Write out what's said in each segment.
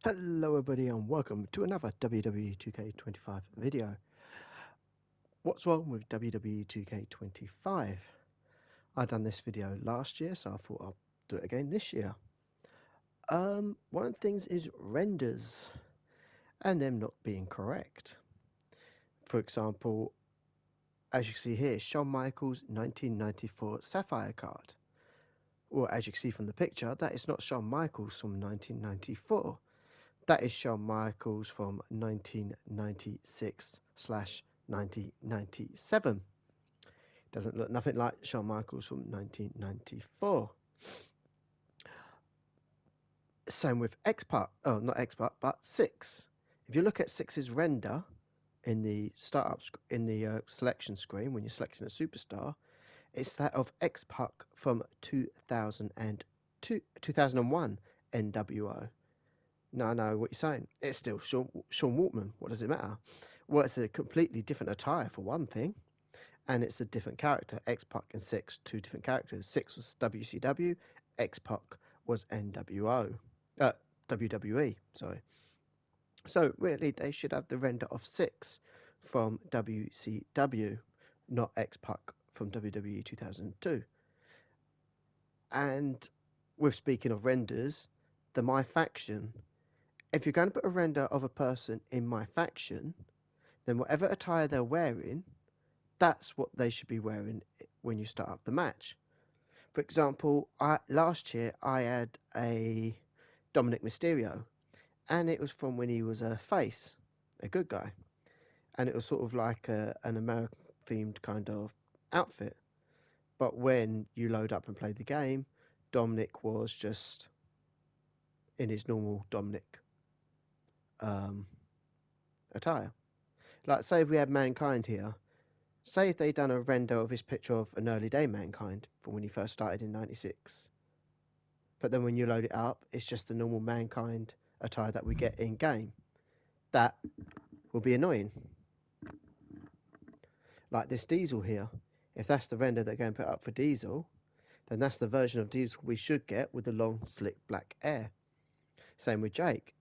Hello everybody and welcome to another WWE 2K25 video. What's wrong with WWE 2K25? I done this video last year, so I thought I'll do it again this year. One of the things is renders and them not being correct. For example, as you can see here, Shawn Michaels 1994 Sapphire card. Well, as you can see from the picture, that is not Shawn Michaels from 1994. That is Shawn Michaels from 1996/1997. Doesn't look nothing like Shawn Michaels from 1994. Same with X-Pac. Oh, not X-Pac, but Six. If you look at Six's render in the selection screen when you're selecting a superstar, it's that of X-Pac from 2001 NWO. No, I know what you're saying. It's still Sean Waltman. What does it matter? Well, it's a completely different attire for one thing, and it's a different character. X-Pac and Six, two different characters. Six was WCW, X-Pac was NWO. Uh, WWE, sorry. So really, they should have the render of Six from WCW, not X-Pac from WWE 2002. And with speaking of renders, the My Faction, if you're going to put a render of a person in My Faction, then whatever attire they're wearing, that's what they should be wearing when you start up the match. For example, last year I had a Dominic Mysterio, and it was from when he was a face, a good guy, and it was sort of like an American themed kind of outfit. But when you load up and play the game, Dominic was just in his normal Dominic um, attire. Like, say if we had Mankind here, say if they done a render of his picture of an early day Mankind from when he first started in '96, but then when you load it up, it's just the normal Mankind attire that we get in game. That will be annoying. Like this Diesel here, if that's the render they're going to put up for Diesel, then that's the version of Diesel we should get with the long, slick black hair. Same with Jake.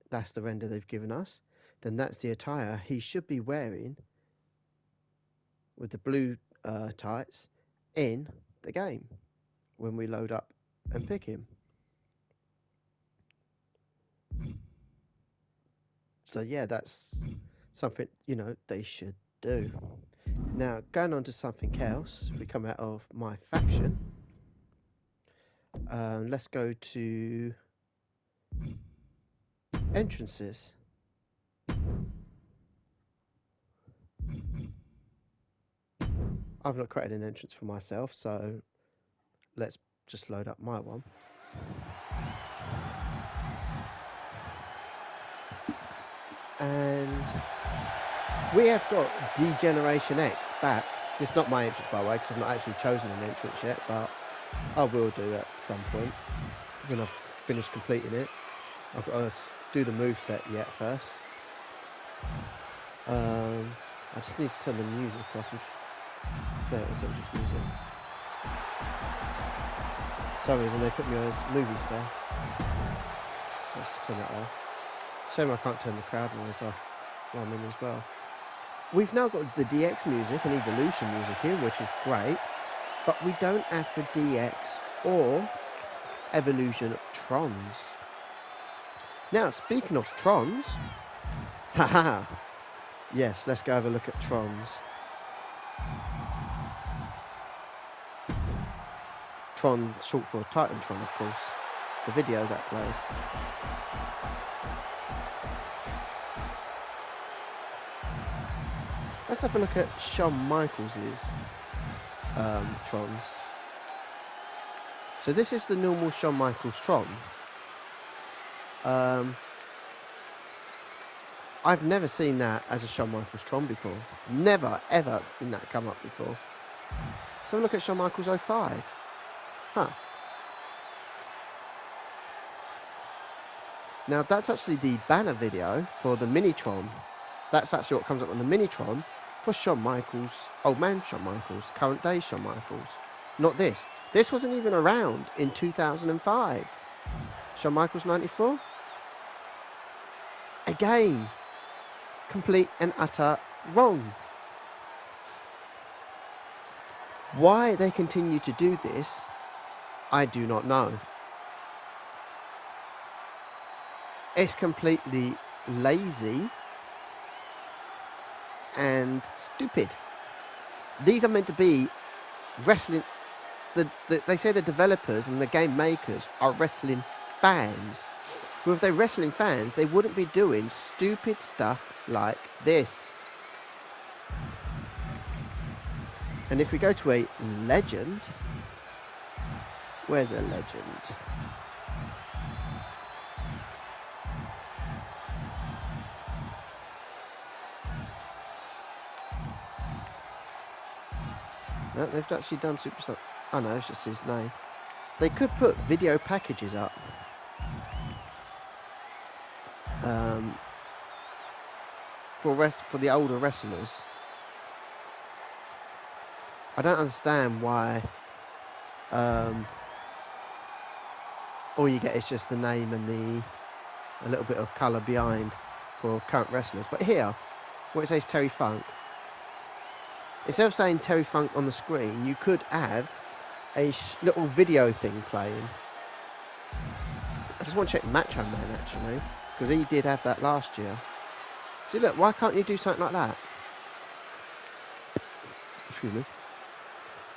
That's the render they've given us. Then that's the attire he should be wearing with the blue tights in the game when we load up and pick him. So yeah, that's something, they should do. Now, going on to something else, we come out of My Faction. Let's go to entrances. I've not created an entrance for myself, so let's just load up my one. And we have got D-Generation X back. It's not my entrance, by the way, because I've not actually chosen an entrance yet, but I will do at some point when I've finished completing it. I've got to do the moveset yet first. I just need to turn the music off. There it is, entrance music. For some reason they put me on as movie star. Let's just turn that off. Shame I can't turn the crowd noise off while I'm in as well. We've now got the DX music and Evolution music here, which is great, but we don't have the DX or Evolution Trons. Now, speaking of Trons, haha, yes, let's go have a look at Trons. Tron, short for Titantron, of course, the video that plays. Let's have a look at Shawn Michaels' Trons. So this is the normal Shawn Michaels Tron. I've never seen that as a Shawn Michaels Tron before. Never, ever seen that come up before. Let's have a look at Shawn Michaels 05. Huh. Now that's actually the banner video for the Minitron. That's actually what comes up on the Minitron for Shawn Michaels, old man Shawn Michaels, current day Shawn Michaels. Not this. This wasn't even around in 2005. Shawn Michaels 94? Again, complete and utter wrong. Why they continue to do this, I do not know. It's completely lazy and stupid. These are meant to be wrestling. They say the developers and the game makers are wrestling fans. Well, if they're wrestling fans, they wouldn't be doing stupid stuff like this. And if we go to a legend, where's a legend? No, they've actually done Superstar. Oh no, it's just his name. They could put video packages up. For the older wrestlers. I don't understand why all you get is just the name and a little bit of colour behind for current wrestlers. But here, where it says Terry Funk, instead of saying Terry Funk on the screen, you could have a little video thing playing. I just want to check Macho Man actually, because he did have that last year. See, look, why can't you do something like that? Excuse me.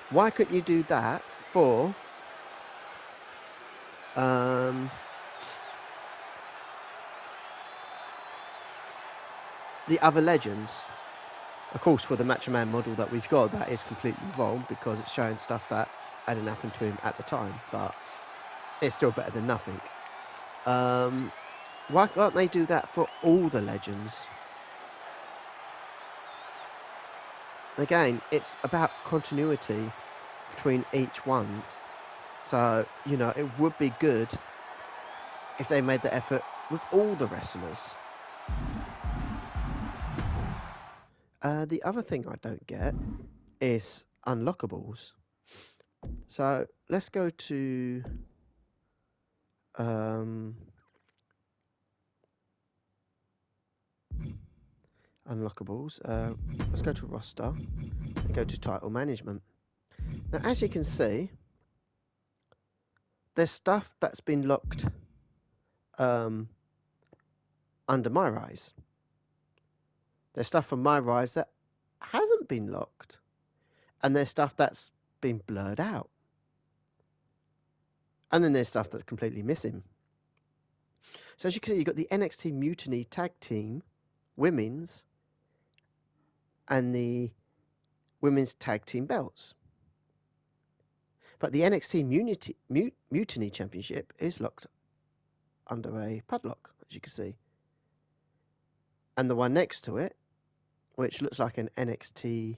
Why couldn't you do that for the other legends? Of course, for the Macho Man model that we've got, that is completely wrong because it's showing stuff that hadn't happened to him at the time, but it's still better than nothing. Why can't they do that for all the legends? Again, it's about continuity between each one. So, you know, it would be good if they made the effort with all the wrestlers. The other thing I don't get is unlockables. So let's go to unlockables. Let's go to roster and go to title management. Now, as you can see, there's stuff that's been locked under My Rise. There's stuff from My Rise that hasn't been locked. And there's stuff that's been blurred out. And then there's stuff that's completely missing. So as you can see, you've got the NXT Mutiny Tag Team Women's and the Women's Tag Team belts. But the NXT Mutiny Championship is locked under a padlock, as you can see. And the one next to it, which looks like an NXT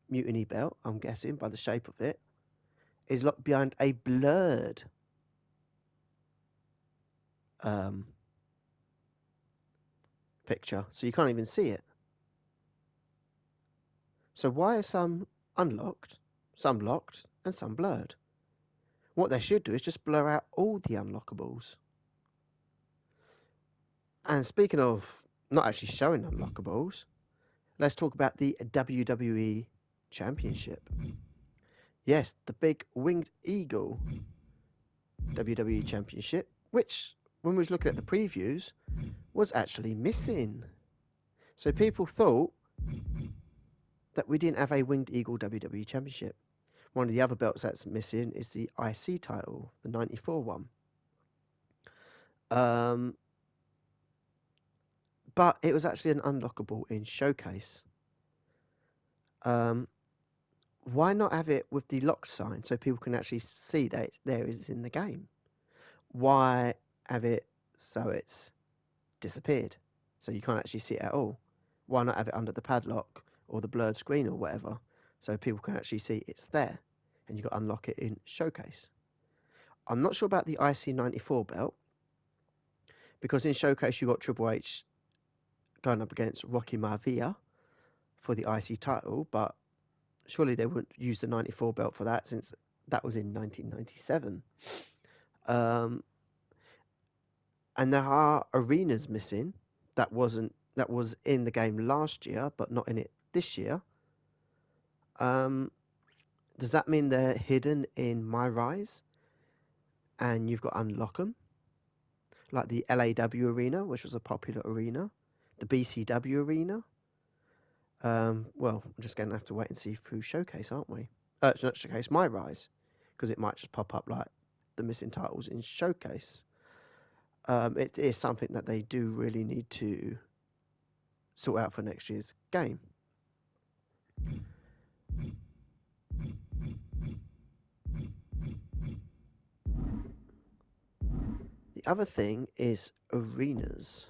Mutiny belt, I'm guessing by the shape of it, is locked behind a blurred picture, so you can't even see it. So why are some unlocked, some locked, and some blurred? What they should do is just blur out all the unlockables. And speaking of not actually showing unlockables, let's talk about the WWE Championship. Yes, the big Winged Eagle WWE Championship, which, when we was looking at the previews, was actually missing. So people thought that we didn't have a Winged Eagle WWE Championship. One of the other belts that's missing is the IC title, the 94 one. But it was actually an unlockable in Showcase. Why not have it with the lock sign so people can actually see that it's there is in the game? Why have it so it's disappeared, so you can't actually see it at all? Why not have it under the padlock or the blurred screen or whatever, so people can actually see it's there, and you've got to unlock it in Showcase? I'm not sure about the IC94 belt, because in Showcase you got Triple H going up against Rocky Maivia for the IC title, but surely they wouldn't use the 94 belt for that, since that was in 1997. And there are arenas missing that was in the game last year, but not in it this year. Does that mean they're hidden in My Rise, and you've got to unlock them? Like the LAW arena, which was a popular arena, the BCW arena. Well, I'm just going to have to wait and see through Showcase, aren't we? It's not Showcase, My Rise, because it might just pop up like the missing titles in Showcase. It is something that they do really need to sort out for next year's game. The other thing is arenas.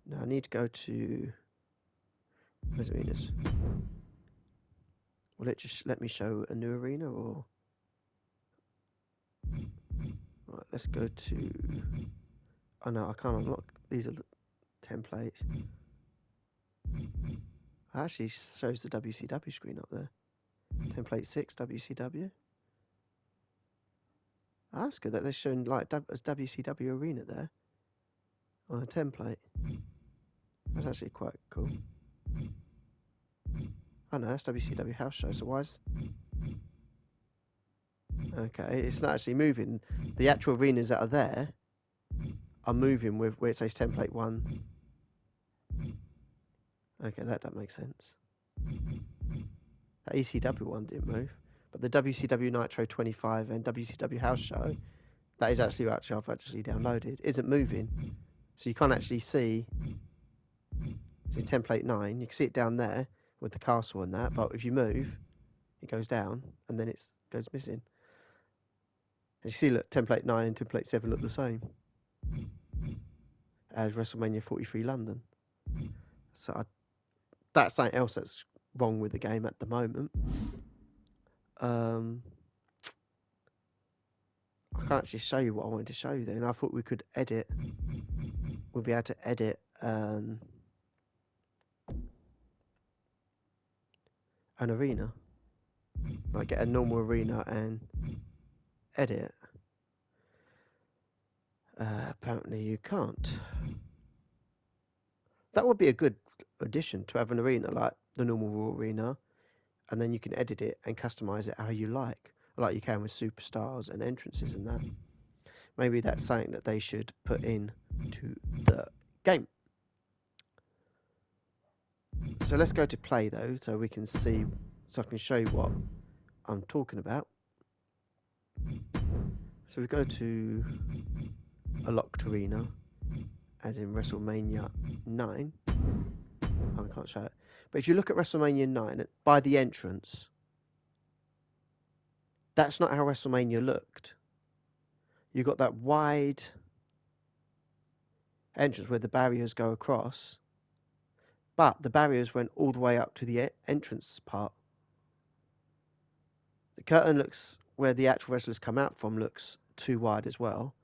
Now I need to go to... Where's arenas? Will it just let me show a new arena, or... Right, let's go to... Oh no, I can't unlock. These are the templates. It actually shows the WCW screen up there. Template 6, WCW. Oh, that's good that they're showing like as WCW arena there on a template. That's actually quite cool. Oh no, that's WCW house show, so why is... Okay, it's not actually moving. The actual arenas that are there are moving with where it says template 1. Okay, that makes sense. That ECW one didn't move, but the WCW Nitro 25 and WCW house show, that is actually I've actually downloaded, isn't moving. So you can't actually see... See template 9, you can see it down there with the castle and that, but if you move, it goes down and then it goes missing. And you see, look, template 9 and template 7 look the same as WrestleMania 43 London. So that's something else that's wrong with the game at the moment. I can't actually show you what I wanted to show you then. I thought we could edit. We'll be able to edit an arena. Like get a normal arena and edit. Apparently you can't. That would be a good addition to have an arena like the normal Raw arena, and then you can edit it and customize it how you like you can with superstars and entrances and that. Maybe that's something that they should put in to the game. So let's go to play though, so we can see, so I can show you what I'm talking about. So we go to a locked arena, as in WrestleMania 9. I can't show it. But if you look at WrestleMania 9, by the entrance, that's not how WrestleMania looked. You got that wide entrance where the barriers go across, but the barriers went all the way up to the entrance part. The curtain looks, where the actual wrestlers come out from, looks too wide as well.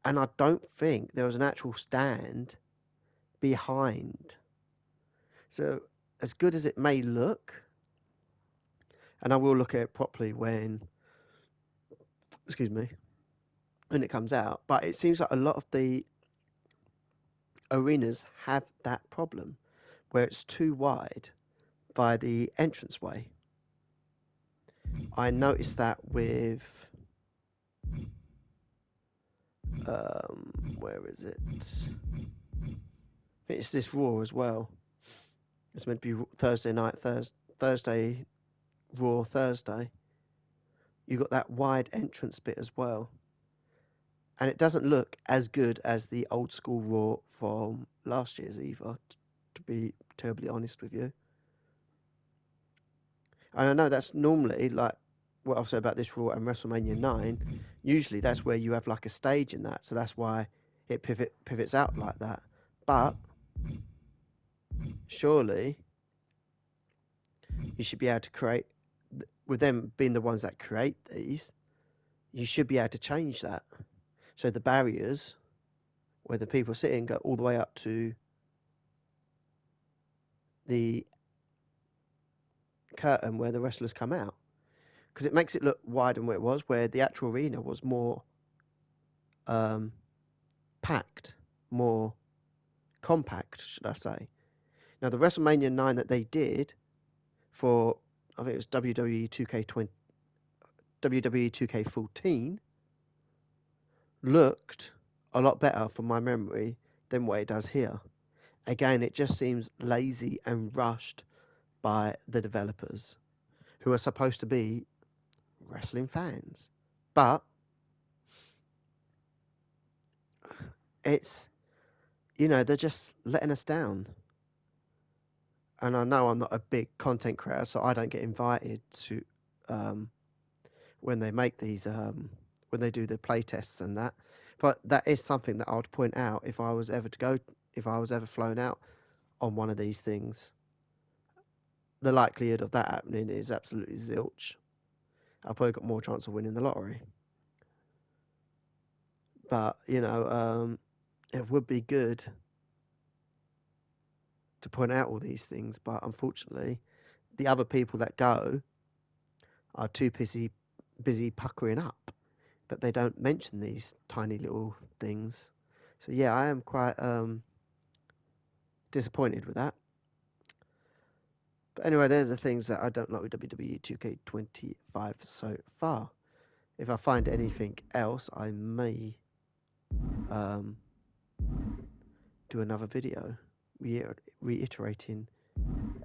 And I don't think there was an actual stand behind. So as good as it may look, and I will look at it properly when, excuse me, when it comes out, but it seems like a lot of the arenas have that problem where it's too wide by the entranceway. I noticed that with where is it? It's this Raw as well. It's meant to be Thursday night, Thursday Raw Thursday. You got that wide entrance bit as well, and it doesn't look as good as the old school Raw from last year's either. To be terribly honest with you, and I know that's normally like what I've said about this Raw and WrestleMania 9. Usually that's where you have like a stage in that, so that's why it pivots out like that. But surely you should be able to create, with them being the ones that create these, you should be able to change that. So the barriers where the people sitting go all the way up to the curtain where the wrestlers come out. Because it makes it look wider than where it was, where the actual arena was more packed, more compact, should I say. Now, the WrestleMania 9 that they did for, I think it was WWE 2K20, WWE 2K14, looked a lot better from my memory than what it does here. Again, it just seems lazy and rushed by the developers, who are supposed to be wrestling fans. But it's, they're just letting us down. And I know I'm not a big content creator, so I don't get invited to um, when they make these, when they do the play tests and that. But that is something that I would point out if I was ever to go, if I was ever flown out on one of these things. The likelihood of that happening is absolutely zilch. I've probably got more chance of winning the lottery. But, it would be good to point out all these things, but unfortunately, the other people that go are too busy puckering up, but they don't mention these tiny little things. So yeah, I am quite disappointed with that. But anyway, there's the things that I don't like with WWE 2K25 so far. If I find anything else, I may um, do another video reiterating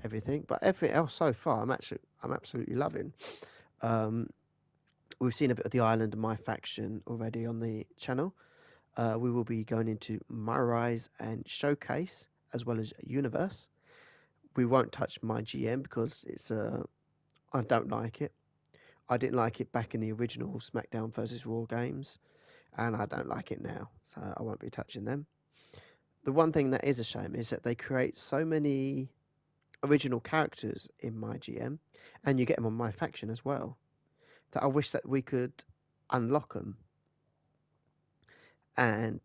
everything. But everything else so far, I'm absolutely loving. Um, we've seen a bit of the island and my faction already on the channel. We will be going into My Rise and Showcase as well as Universe. We won't touch my GM because I don't like it. I didn't like it back in the original SmackDown versus Raw games, and I don't like it now, so I won't be touching them. The one thing that is a shame is that they create so many original characters in my GM, and you get them on my faction as well, that I wish that we could unlock them and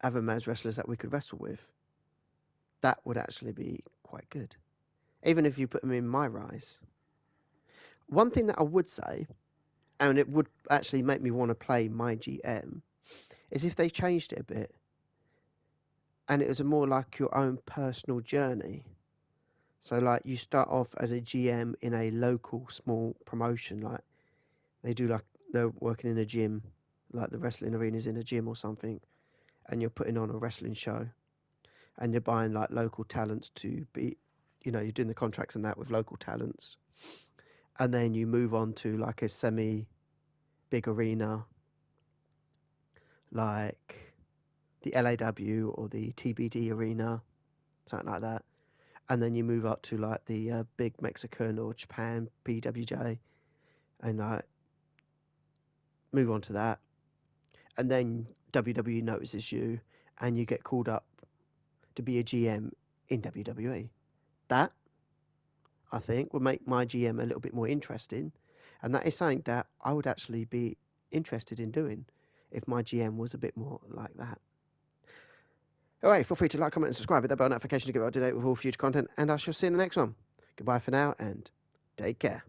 have them as wrestlers that we could wrestle with. That would actually be quite good, even if you put them in my Rise. One thing that I would say, and it would actually make me want to play my GM, is if they changed it a bit and it was a more like your own personal journey. So like you start off as a GM in a local small promotion, like they do, like they're working in a gym, like the wrestling arena's in a gym or something, and you're putting on a wrestling show, and you're buying like local talents to be, you're doing the contracts and that with local talents, and then you move on to like a semi big arena, like the LAW or the TBD arena, something like that, and then you move up to like the big Mexican or Japan PWJ, and like move on to that, and then WWE notices you, and you get called up to be a GM in WWE. That I think would make my GM a little bit more interesting, and that is something that I would actually be interested in doing if my GM was a bit more like that. Alright, feel free to like, comment, and subscribe with that bell notification to get up to date with all future content, and I shall see you in the next one. Goodbye for now, and take care.